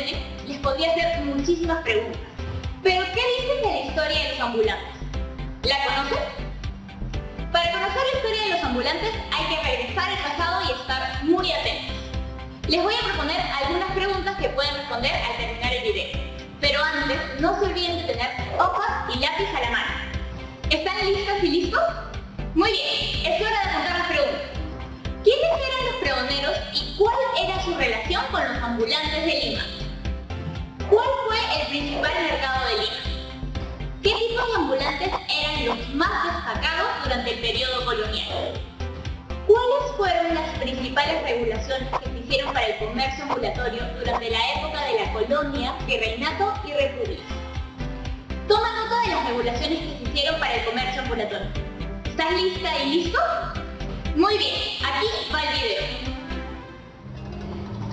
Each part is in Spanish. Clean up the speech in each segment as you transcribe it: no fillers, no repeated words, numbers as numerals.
ordene, les podría hacer muchísimas preguntas. Pero, ¿qué dicen de la historia de los ambulantes? ¿La conocen? Para conocer la historia de los ambulantes hay que regresar al pasado y estar muy atentos. Les voy a proponer algunas preguntas que pueden responder al terminar el video. Pero antes, no se olviden de tener hojas y lápiz a la mano. ¿Están listas y listos? Muy bien, es hora de apuntar las preguntas. ¿Quiénes eran los pregoneros y cuál era su relación con los ambulantes de Lima? ¿Cuál fue el principal mercado de Lima? ¿Qué tipos de ambulantes eran los más destacados durante el periodo colonial? ¿Cuáles fueron las principales regulaciones que se hicieron para el comercio ambulatorio durante la época de la colonia, virreinato y república? Toma nota de las regulaciones que se hicieron para el comercio ambulatorio. ¿Estás lista y listo? Muy bien, aquí va el video.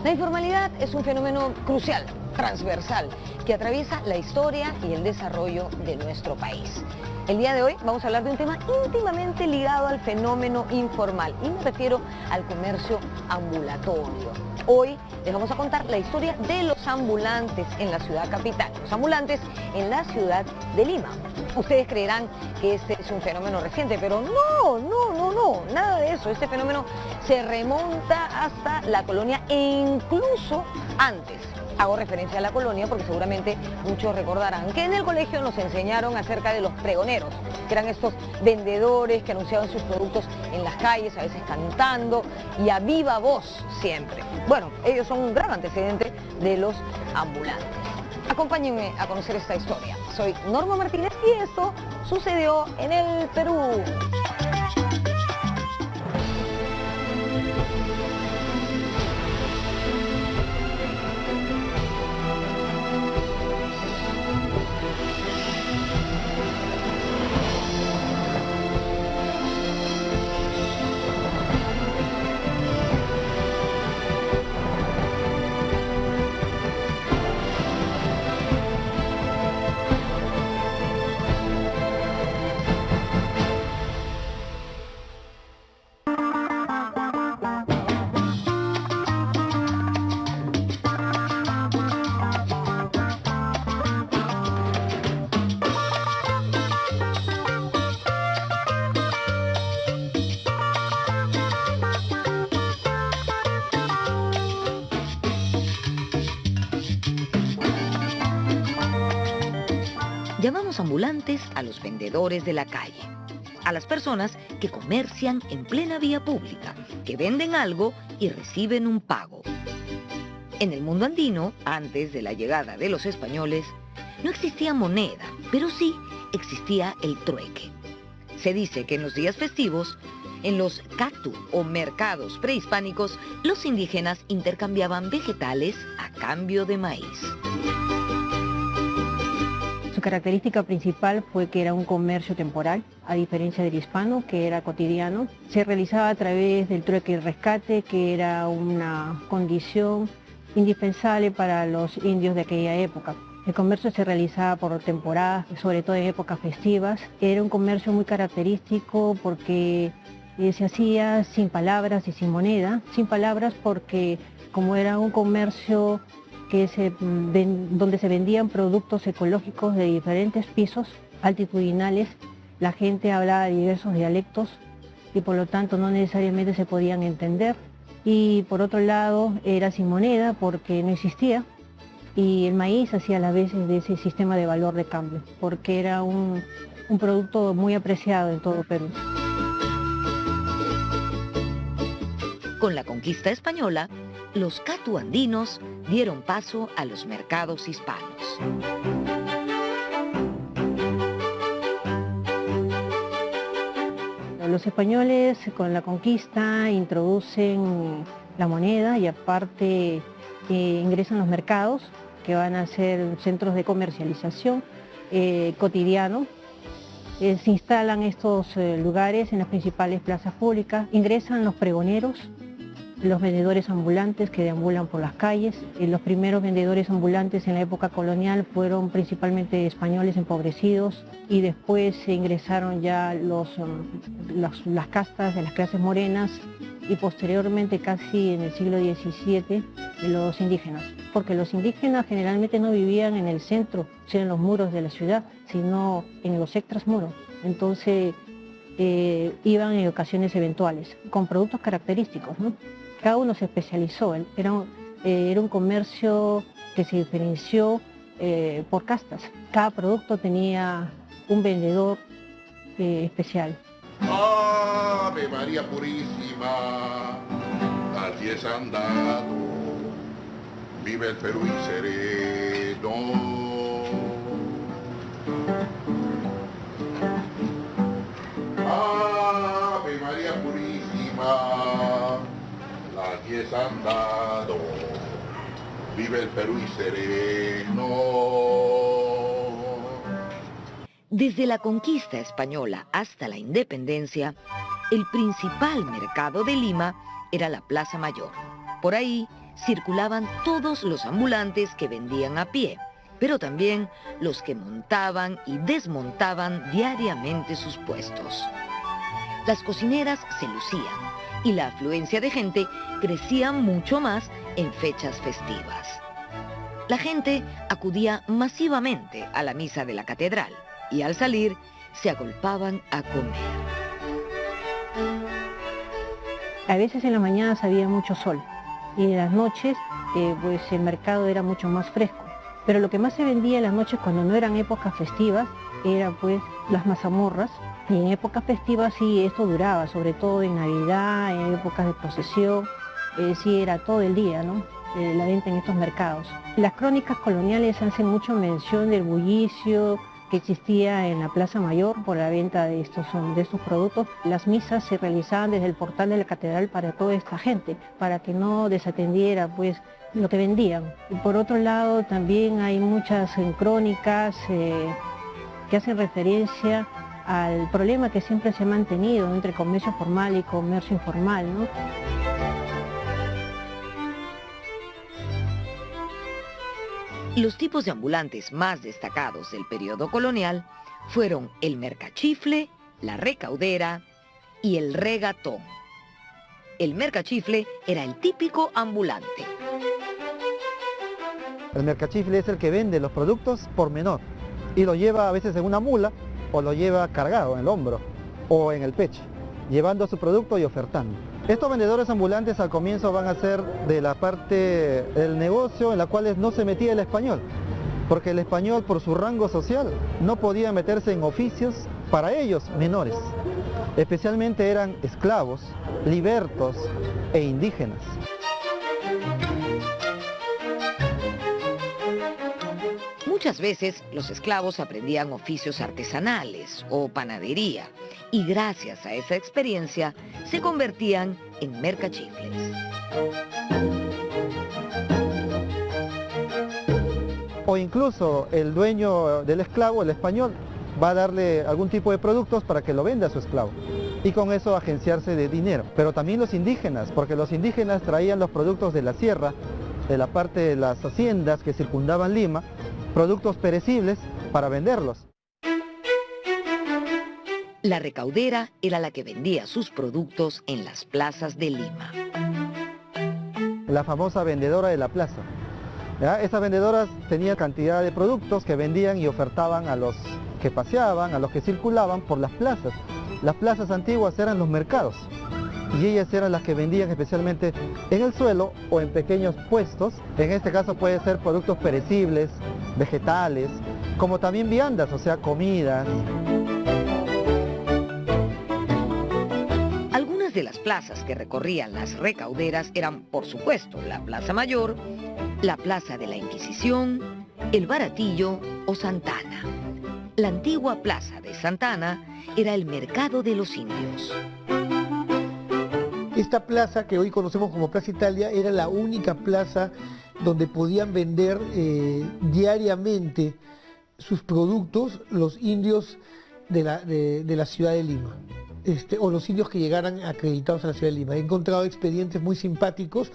La informalidad es un fenómeno crucial, transversal, que atraviesa la historia y el desarrollo de nuestro país. El día de hoy vamos a hablar de un tema íntimamente ligado al fenómeno informal y me refiero al comercio ambulatorio. Hoy les vamos a contar la historia de los ambulantes en la ciudad capital, los ambulantes en la ciudad de Lima. Ustedes creerán que este es un fenómeno reciente, pero no, nada de eso. Este fenómeno se remonta hasta la colonia e incluso antes. Hago referencia a la colonia porque seguramente muchos recordarán que en el colegio nos enseñaron acerca de los pregoneros, que eran estos vendedores que anunciaban sus productos en las calles, a veces cantando y a viva voz siempre. Bueno, ellos son un gran antecedente de los ambulantes. Acompáñenme a conocer esta historia. Soy Norma Martínez y esto sucedió en el Perú. Llamamos ambulantes a los vendedores de la calle, a las personas que comercian en plena vía pública, que venden algo y reciben un pago. En el mundo andino, antes de la llegada de los españoles, no existía moneda, pero sí existía el trueque. Se dice que en los días festivos, en los catu o mercados prehispánicos, los indígenas intercambiaban vegetales a cambio de maíz. Su característica principal fue que era un comercio temporal, a diferencia del hispano, que era cotidiano. Se realizaba a través del trueque y rescate, que era una condición indispensable para los indios de aquella época. El comercio se realizaba por temporadas, sobre todo en épocas festivas. Era un comercio muy característico porque se hacía sin palabras y sin moneda. Sin palabras porque como era un comercio donde se vendían productos ecológicos de diferentes pisos altitudinales, la gente hablaba diversos dialectos y por lo tanto no necesariamente se podían entender. Y por otro lado era sin moneda porque no existía y el maíz hacía las veces de ese sistema de valor de cambio porque era un producto muy apreciado en todo Perú. Con la conquista española, los catu andinos dieron paso a los mercados hispanos. Los españoles con la conquista introducen la moneda y aparte ingresan los mercados que van a ser centros de comercialización cotidiano. Se instalan estos lugares en las principales plazas públicas, ingresan los pregoneros, los vendedores ambulantes que deambulan por las calles. Los primeros vendedores ambulantes en la época colonial fueron principalmente españoles empobrecidos y después se ingresaron ya las castas de las clases morenas y posteriormente, casi en el siglo XVII, los indígenas. Porque los indígenas generalmente no vivían en el centro, o sea, en los muros de la ciudad, sino en los extramuros. Entonces iban en ocasiones eventuales, con productos característicos, ¿no? Cada uno se especializó, era un comercio que se diferenció por castas. Cada producto tenía un vendedor especial. Ave María Purísima, las 10 han dado, vive el Perú y sereno. Ave María Purísima, las 10 han dado, vive el Perú y sereno. Desde la conquista española hasta la independencia, el principal mercado de Lima era la Plaza Mayor. Por ahí circulaban todos los ambulantes que vendían a pie, pero también los que montaban y desmontaban diariamente sus puestos. Las cocineras se lucían y la afluencia de gente crecía mucho más en fechas festivas. La gente acudía masivamente a la misa de la catedral y al salir se agolpaban a comer. A veces en las mañanas había mucho sol y en las noches pues el mercado era mucho más fresco. Pero lo que más se vendía en las noches, cuando no eran épocas festivas, era pues las mazamorras. Y en épocas festivas sí, esto duraba, sobre todo en Navidad, en épocas de procesión, sí era todo el día, ¿no? La venta en estos mercados. Las crónicas coloniales hacen mucho mención del bullicio que existía en la Plaza Mayor por la venta de estos productos. Las misas se realizaban desde el portal de la catedral para toda esta gente, para que no desatendiera pues lo que vendían. Y por otro lado también hay muchas crónicas que hacen referencia al problema que siempre se ha mantenido entre comercio formal y comercio informal, ¿no? Los tipos de ambulantes más destacados del periodo colonial fueron el mercachifle, la recaudera y el regatón. El mercachifle era el típico ambulante. El mercachifle es el que vende los productos por menor y lo lleva a veces en una mula o lo lleva cargado en el hombro o en el pecho, llevando su producto y ofertando. Estos vendedores ambulantes al comienzo van a ser de la parte del negocio en la cual no se metía el español, porque el español por su rango social no podía meterse en oficios para ellos menores. Especialmente eran esclavos, libertos e indígenas. Muchas veces los esclavos aprendían oficios artesanales o panadería y gracias a esa experiencia se convertían en mercachifles. O incluso el dueño del esclavo, el español, va a darle algún tipo de productos para que lo venda a su esclavo y con eso agenciarse de dinero. Pero también los indígenas, porque los indígenas traían los productos de la sierra, de la parte de las haciendas que circundaban Lima, productos perecibles para venderlos. La recaudera era la que vendía sus productos en las plazas de Lima. La famosa vendedora de la plaza. ¿Ya? Estas vendedoras tenían cantidad de productos que vendían y ofertaban a los que paseaban, a los que circulaban por las plazas. Las plazas antiguas eran los mercados y ellas eran las que vendían especialmente en el suelo o en pequeños puestos. En este caso puede ser productos perecibles, vegetales, como también viandas, o sea, comidas. Algunas de las plazas que recorrían las recauderas eran, por supuesto, la Plaza Mayor, la Plaza de la Inquisición, el Baratillo o Santana. La antigua Plaza de Santana era el mercado de los indios. Esta plaza, que hoy conocemos como Plaza Italia, era la única plaza donde podían vender diariamente sus productos los indios de la ciudad de Lima, o los indios que llegaran acreditados a la ciudad de Lima. He encontrado expedientes muy simpáticos,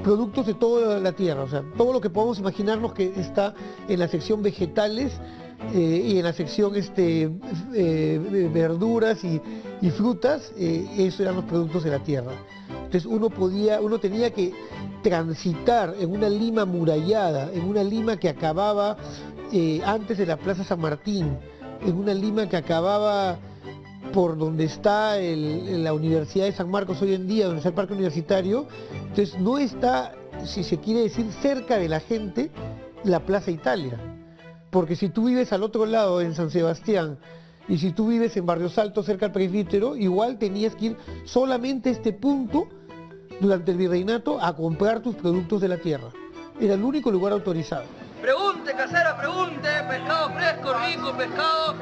productos de toda la tierra, o sea, todo lo que podemos imaginarnos que está en la sección vegetales y en la sección verduras y frutas, esos eran los productos de la tierra. Entonces uno tenía que transitar en una Lima amurallada, en una Lima que acababa antes de la Plaza San Martín, en una Lima que acababa por donde está la Universidad de San Marcos hoy en día, donde está el Parque Universitario. Entonces no está, si se quiere decir, cerca de la gente, la Plaza Italia. Porque si tú vives al otro lado, en San Sebastián, y si tú vives en Barrios Altos, cerca del presbítero, igual tenías que ir solamente a este punto durante el virreinato a comprar tus productos de la tierra. Era el único lugar autorizado. Pregunte, casera, pregunte. Pescado fresco, rico, pescado.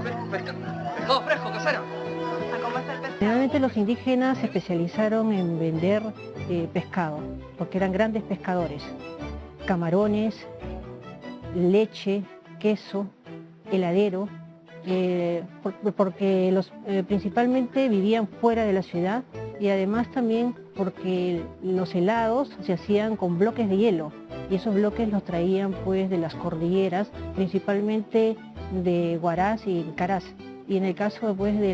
Pescado fresco, casera. Generalmente los indígenas se especializaron en vender pescado, porque eran grandes pescadores. Camarones, leche, queso, heladero, porque principalmente vivían fuera de la ciudad, y además también porque los helados se hacían con bloques de hielo, y esos bloques los traían pues de las cordilleras, principalmente de Huaraz y Caraz. Y en el caso pues, de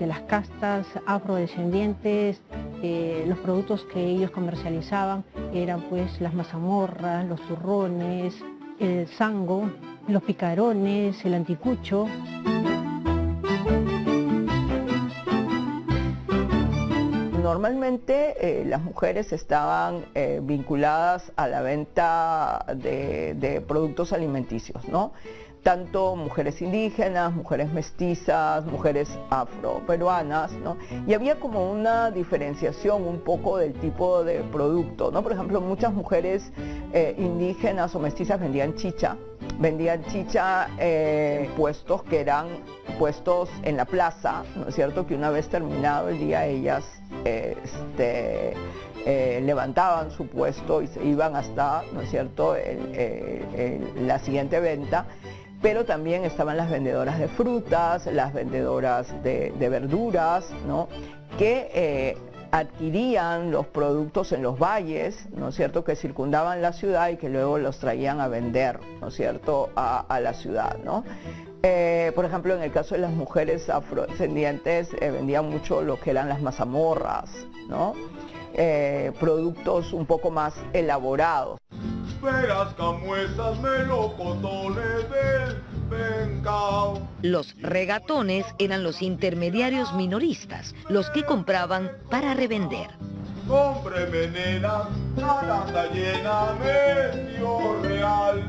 las castas afrodescendientes, los productos que ellos comercializaban eran pues las mazamorras, los turrones, el sango, los picarones, el anticucho. Normalmente las mujeres estaban vinculadas a la venta de productos alimenticios, ¿no? Tanto mujeres indígenas, mujeres mestizas, mujeres afroperuanas, ¿no? Y había como una diferenciación un poco del tipo de producto, ¿no? Por ejemplo, muchas mujeres indígenas o mestizas vendían chicha puestos que eran puestos en la plaza, ¿no es cierto? Que una vez terminado el día ellas levantaban su puesto y se iban hasta, ¿no es cierto?, la siguiente venta. Pero también estaban las vendedoras de frutas, las vendedoras de verduras, ¿no?, que adquirían los productos en los valles, ¿no es cierto?, que circundaban la ciudad y que luego los traían a vender, ¿no es cierto?, a la ciudad, ¿no? Por ejemplo, en el caso de las mujeres afrodescendientes, vendían mucho lo que eran las mazamorras, ¿no? Productos un poco más elaborados. Verás camuesas, melocotones del pencao. Los regatones eran los intermediarios minoristas, los que compraban para revender. Cómpreme, nena, canasta llena, medio real.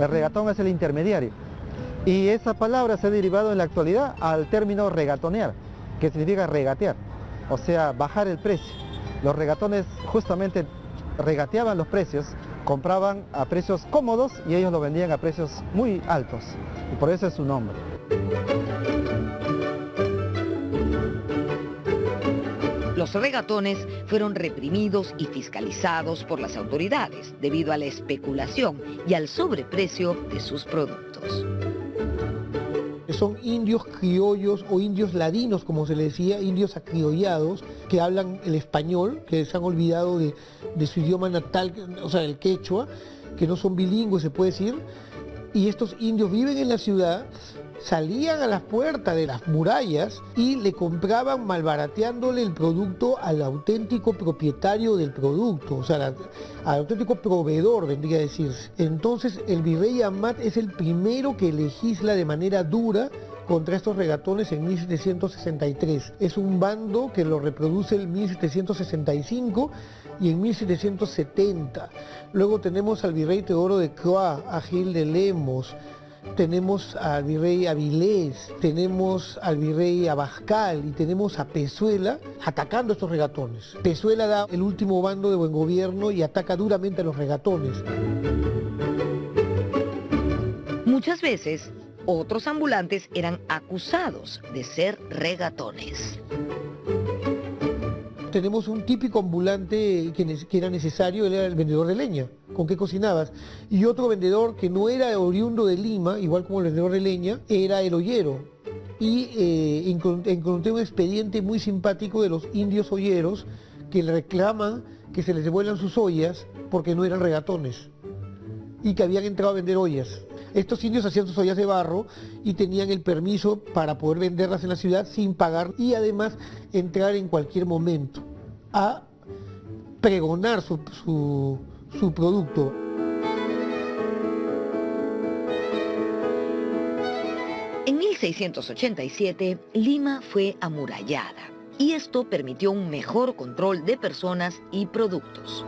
El regatón es el intermediario. Y esa palabra se ha derivado en la actualidad al término regatonear, que significa regatear, o sea, bajar el precio. Los regatones justamente regateaban los precios, compraban a precios cómodos y ellos lo vendían a precios muy altos, y por eso es su nombre. Los regatones fueron reprimidos y fiscalizados por las autoridades debido a la especulación y al sobreprecio de sus productos. Son indios criollos o indios ladinos, como se le decía, indios acriollados, que hablan el español, que se han olvidado de su idioma natal, o sea, el quechua, que no son bilingües, se puede decir, y estos indios viven en la ciudad, salían a las puertas de las murallas y le compraban malbarateándole el producto al auténtico propietario del producto, o sea, al auténtico proveedor, vendría a decirse. Entonces el virrey Amat es el primero que legisla de manera dura contra estos regatones en 1763. Es un bando que lo reproduce en 1765 y en 1770. Luego tenemos al virrey Teodoro de Croix, a Gil de Lemos, tenemos al virrey Avilés, tenemos al virrey Abascal y tenemos a Pezuela atacando a estos regatones. Pezuela da el último bando de buen gobierno y ataca duramente a los regatones. Muchas veces, otros ambulantes eran acusados de ser regatones. Tenemos un típico ambulante que era necesario, él era el vendedor de leña, con qué cocinabas. Y otro vendedor que no era oriundo de Lima, igual como el vendedor de leña, era el ollero. Y encontré un expediente muy simpático de los indios olleros que le reclaman que se les devuelvan sus ollas porque no eran regatones y que habían entrado a vender ollas. Estos indios hacían sus ollas de barro y tenían el permiso para poder venderlas en la ciudad sin pagar y además entrar en cualquier momento a pregonar su producto. En 1687, Lima fue amurallada y esto permitió un mejor control de personas y productos.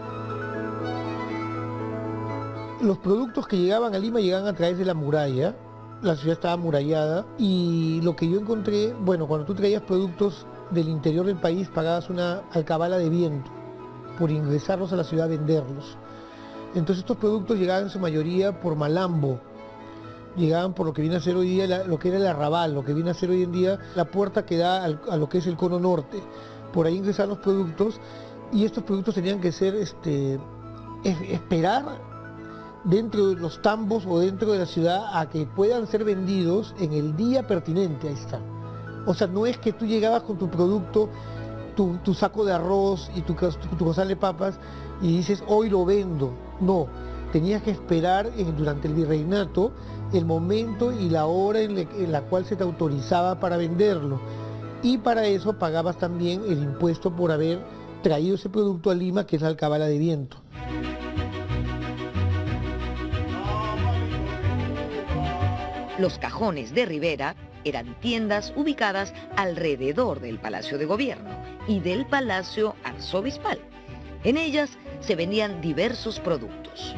Los productos que llegaban a Lima llegaban a través de la muralla, la ciudad estaba amurallada y lo que yo encontré, bueno, cuando tú traías productos del interior del país pagabas una alcabala de viento por ingresarlos a la ciudad a venderlos. Entonces estos productos llegaban en su mayoría por Malambo, llegaban por lo que viene a ser hoy día lo que era el arrabal, lo que viene a ser hoy en día la puerta que da a lo que es el cono norte. Por ahí ingresaban los productos y estos productos tenían que ser, esperar dentro de los tambos o dentro de la ciudad a que puedan ser vendidos en el día pertinente, ahí está. O sea, no es que tú llegabas con tu producto, tu saco de arroz y tu costal de papas y dices, hoy lo vendo. No, tenías que esperar durante el virreinato el momento y la hora en la cual se te autorizaba para venderlo. Y para eso pagabas también el impuesto por haber traído ese producto a Lima, que es la alcabala de viento. Los cajones de Rivera eran tiendas ubicadas alrededor del Palacio de Gobierno y del Palacio Arzobispal. En ellas se vendían diversos productos.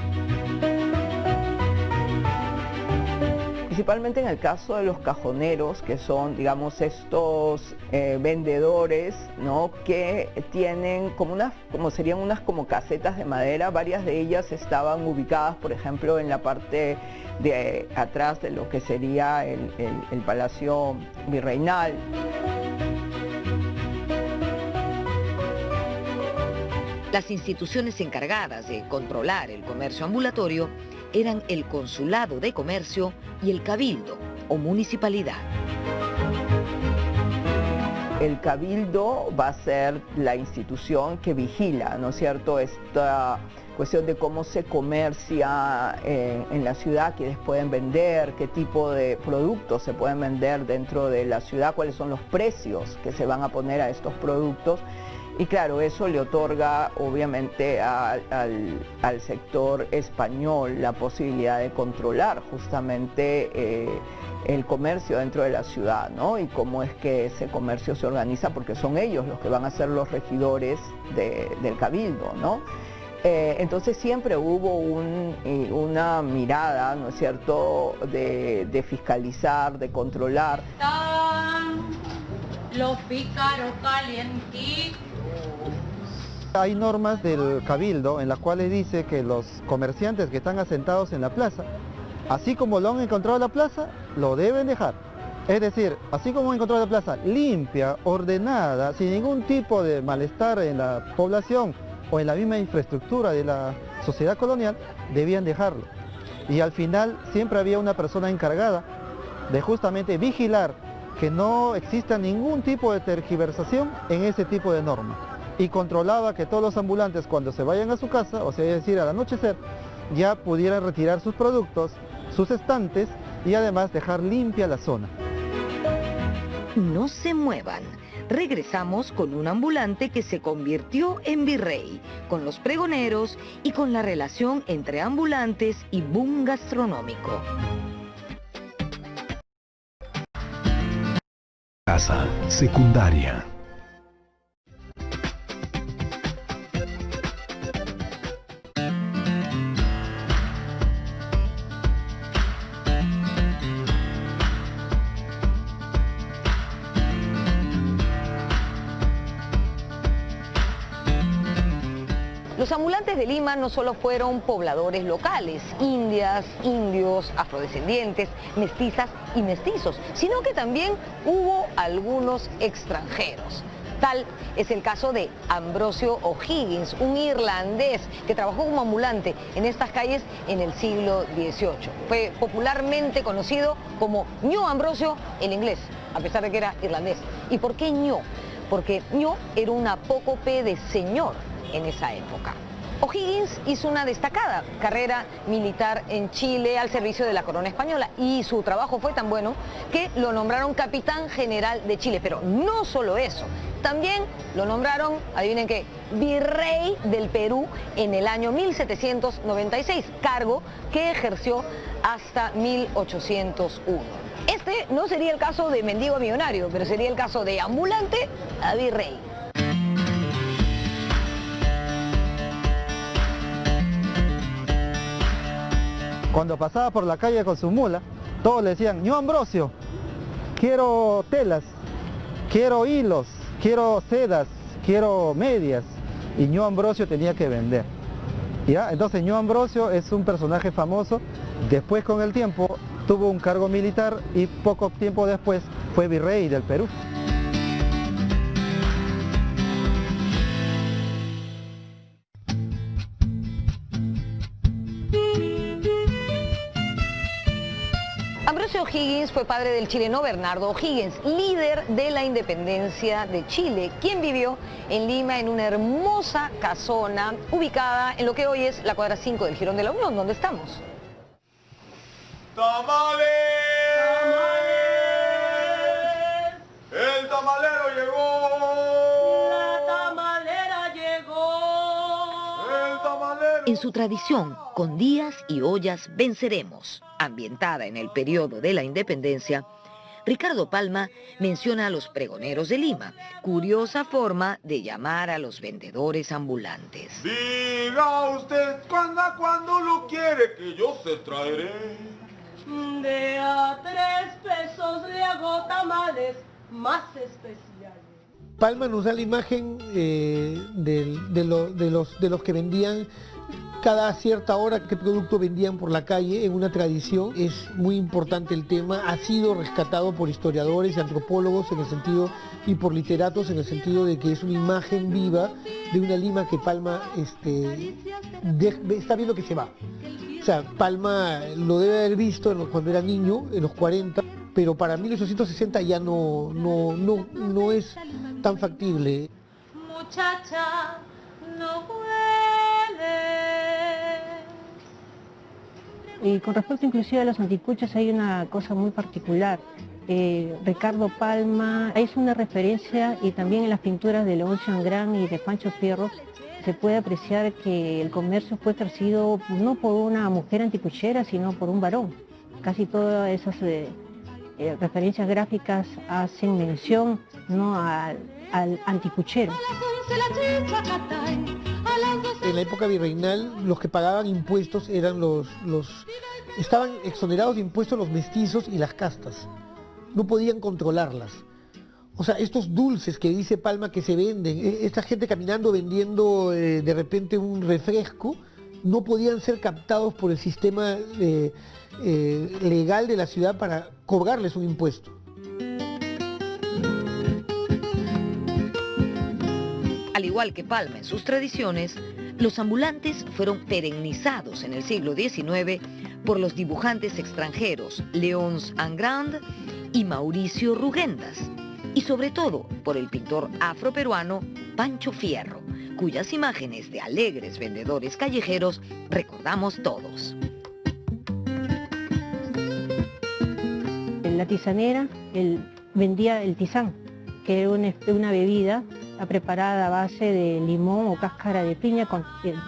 Principalmente en el caso de los cajoneros, que son, digamos, estos vendedores, ¿no?, que tienen como serían unas como casetas de madera. Varias de ellas estaban ubicadas, por ejemplo, en la parte de atrás de lo que sería el Palacio Virreinal. Las instituciones encargadas de controlar el comercio ambulatorio eran el Consulado de Comercio y el Cabildo o Municipalidad. El Cabildo va a ser la institución que vigila, ¿no es cierto?, esta cuestión de cómo se comercia en la ciudad, quiénes pueden vender, qué tipo de productos se pueden vender dentro de la ciudad, cuáles son los precios que se van a poner a estos productos. Y claro, eso le otorga obviamente al sector español la posibilidad de controlar justamente el comercio dentro de la ciudad, ¿no? Y cómo es que ese comercio se organiza, porque son ellos los que van a ser los regidores del Cabildo, ¿no? Entonces siempre hubo una mirada, ¿no es cierto?, de fiscalizar, de controlar. Los pícaros calientitos. Hay normas del Cabildo en las cuales dice que los comerciantes que están asentados en la plaza, así como lo han encontrado en la plaza, lo deben dejar. Es decir, así como han encontrado la plaza limpia, ordenada, sin ningún tipo de malestar en la población o en la misma infraestructura de la sociedad colonial, debían dejarlo. Y al final siempre había una persona encargada de justamente vigilar que no exista ningún tipo de tergiversación en ese tipo de normas. Y controlaba que todos los ambulantes, cuando se vayan a su casa, o sea, es decir, al anochecer, ya pudieran retirar sus productos, sus estantes y además dejar limpia la zona. No se muevan. Regresamos con un ambulante que se convirtió en virrey, con los pregoneros y con la relación entre ambulantes y boom gastronómico. Casa secundaria. Los ambulantes de Lima no solo fueron pobladores locales, indias, indios, afrodescendientes, mestizas y mestizos, sino que también hubo algunos extranjeros. Tal es el caso de Ambrosio O'Higgins, un irlandés que trabajó como ambulante en estas calles en el siglo XVIII. Fue popularmente conocido como Ño Ambrosio en inglés, a pesar de que era irlandés. ¿Y por qué Ño? Porque Ño era un apócope de señor en esa época. O'Higgins hizo una destacada carrera militar en Chile al servicio de la corona española y su trabajo fue tan bueno que lo nombraron capitán general de Chile. Pero no solo eso, también lo nombraron, adivinen qué, virrey del Perú en el año 1796, cargo que ejerció hasta 1801. Este no sería el caso de mendigo a millonario, pero sería el caso de ambulante a virrey. Cuando pasaba por la calle con su mula, todos le decían: "Ño Ambrosio, quiero telas, quiero hilos, quiero sedas, quiero medias", y Ño Ambrosio tenía que vender. ¿Ya? Entonces Ño Ambrosio es un personaje famoso. Después, con el tiempo, tuvo un cargo militar y poco tiempo después fue virrey del Perú. Ambrosio O'Higgins fue padre del chileno Bernardo O'Higgins, líder de la independencia de Chile, quien vivió en Lima en una hermosa casona ubicada en lo que hoy es la cuadra 5 del Jirón de la Unión, donde estamos. ¡Tamales! ¡El tamalero llegó! La tamalera llegó. ¡El tamalero! En su tradición, con días y ollas venceremos, ambientada en el periodo de la independencia, Ricardo Palma menciona a los pregoneros de Lima, curiosa forma de llamar a los vendedores ambulantes. Diga usted cuándo lo quiere, que yo se traeré. De a 3 pesos le hago tamales más especiales. Palma nos da la imagen de los que vendían cada cierta hora qué producto vendían por la calle en una tradición. Es muy importante el tema, ha sido rescatado por historiadores y antropólogos en el sentido, y por literatos en el sentido de que es una imagen viva de una Lima que Palma está viendo que se va. O sea, Palma lo debe haber visto cuando era niño, en los 40, pero para 1860 ya no es tan factible. Muchacha, no huele. Y con respecto inclusive a los anticuchos hay una cosa muy particular. Ricardo Palma es una referencia, y también en las pinturas de León Changrán y de Pancho Fierro se puede apreciar que el comercio fue ejercido no por una mujer anticuchera, sino por un varón. Casi todas esas referencias gráficas hacen mención, ¿no?, al anticuchero. En la época virreinal, los que pagaban impuestos eran estaban exonerados de impuestos los mestizos y las castas. No podían controlarlas. O sea, estos dulces que dice Palma que se venden, esta gente caminando vendiendo de repente un refresco, no podían ser captados por el sistema legal de la ciudad para cobrarles un impuesto. Al igual que Palma en sus tradiciones, los ambulantes fueron perennizados en el siglo XIX por los dibujantes extranjeros Léonce Angrand y Mauricio Rugendas, y sobre todo por el pintor afroperuano Pancho Fierro, cuyas imágenes de alegres vendedores callejeros recordamos todos. En la tizanera vendía el tizán, que era una bebida preparada a base de limón o cáscara de piña,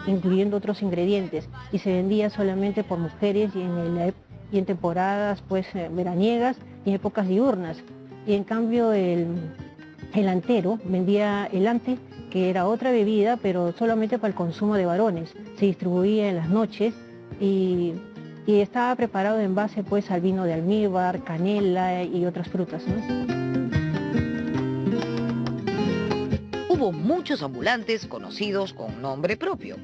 incluyendo otros ingredientes, y se vendía solamente por mujeres y en temporadas pues veraniegas y épocas diurnas. Y en cambio el antero vendía el ante, que era otra bebida, pero solamente para el consumo de varones. Se distribuía en las noches y estaba preparado en base pues al vino de almíbar, canela y otras frutas, ¿no? Hubo muchos ambulantes conocidos con nombre propio.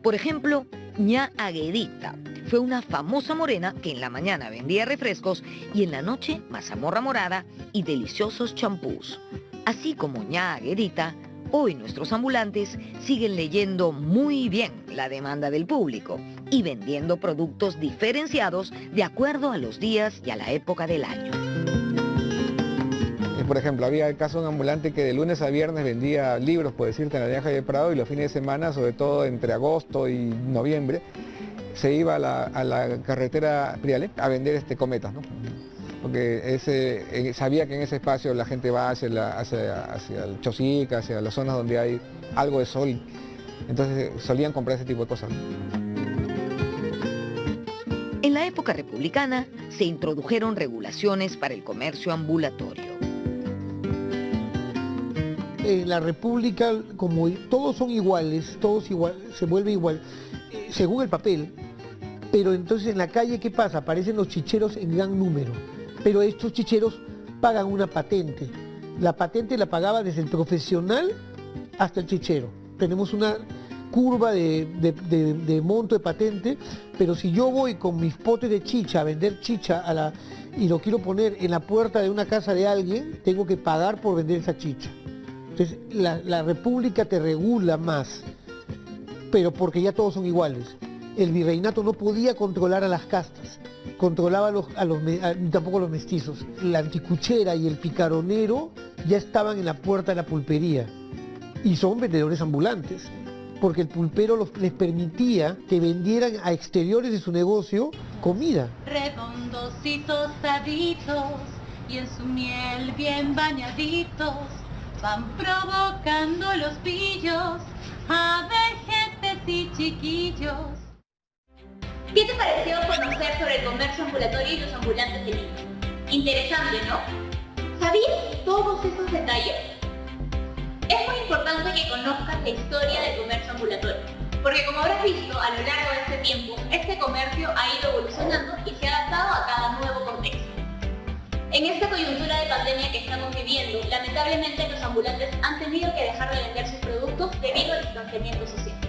Por ejemplo, Ña Aguedita fue una famosa morena que en la mañana vendía refrescos y en la noche mazamorra morada y deliciosos champús. Así como Ña Aguedita, hoy nuestros ambulantes siguen leyendo muy bien la demanda del público y vendiendo productos diferenciados de acuerdo a los días y a la época del año. por ejemplo, había el caso de un ambulante que de lunes a viernes vendía libros, por decirte, en la Vieja de Prado, y los fines de semana, sobre todo entre agosto y noviembre, se iba a la carretera Prialé a vender cometas, ¿no? Porque sabía que en ese espacio la gente va hacia el Chosica, hacia las zonas donde hay algo de sol, entonces solían comprar ese tipo de cosas. En la época republicana se introdujeron regulaciones para el comercio ambulatorio. En la República, como todos son iguales, se vuelve igual, según el papel, pero entonces en la calle, ¿qué pasa? Aparecen los chicheros en gran número, pero estos chicheros pagan una patente. La patente la pagaba desde el profesional hasta el chichero. Tenemos una curva de monto de patente, pero si yo voy con mis potes de chicha a vender chicha y lo quiero poner en la puerta de una casa de alguien, tengo que pagar por vender esa chicha. Entonces la República te regula más, pero porque ya todos son iguales. El virreinato no podía controlar a las castas, controlaba tampoco a los mestizos. La anticuchera y el picaronero ya estaban en la puerta de la pulpería y son vendedores ambulantes, porque el pulpero les permitía que vendieran a exteriores de su negocio comida. Redondos y tostaditos y en su miel bien bañaditos van provocando los pillos a vejetes y chiquillos. ¿Qué te pareció conocer sobre el comercio ambulatorio y los ambulantes de Lima? Interesante, ¿no? ¿Sabías todos esos detalles? Es muy importante que conozcas la historia del comercio ambulatorio, porque como habrás visto a lo largo de este tiempo, este comercio ha ido evolucionando y se ha adaptado a cada nuevo contexto. En esta coyuntura de pandemia que estamos viviendo, lamentablemente los ambulantes han tenido que dejar de vender sus productos debido al distanciamiento social.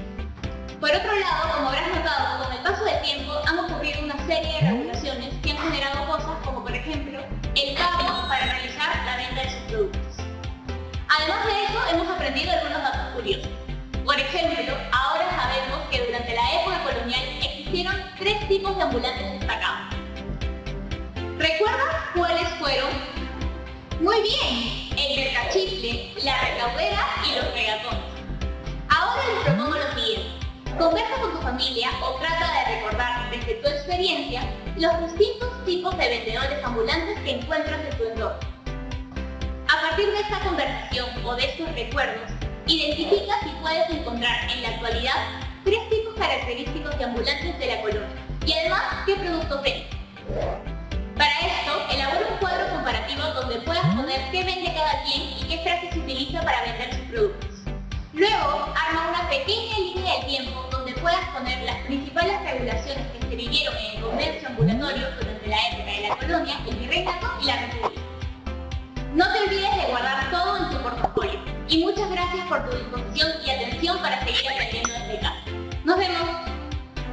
Por otro lado, como habrás notado, con el paso del tiempo han ocurrido una serie de regulaciones que han generado cosas como, por ejemplo, el pago para realizar la venta de sus productos. Además de eso, hemos aprendido algunos datos curiosos. Por ejemplo, ahora sabemos que durante la época colonial existieron 3 tipos de ambulantes destacados. ¿Recuerdas cuáles fueron? Muy bien, el mercachifle, la recaudera y los regatones. Ahora les propongo lo siguiente. Conversa con tu familia o trata de recordar desde tu experiencia los distintos tipos de vendedores ambulantes que encuentras en tu entorno. A partir de esta conversación o de estos recuerdos, identifica si puedes encontrar en la actualidad 3 tipos característicos de ambulantes de la colonia y además qué productos venden. Para esto, elabora un cuadro comparativo donde puedas poner qué vende cada quien y qué frase se utiliza para vender sus productos. Luego, arma una pequeña línea de tiempo donde puedas poner las principales regulaciones que se vivieron en el comercio ambulatorio durante la época de la colonia, el virreinato y la república. No te olvides de guardar todo en tu portafolio y muchas gracias por tu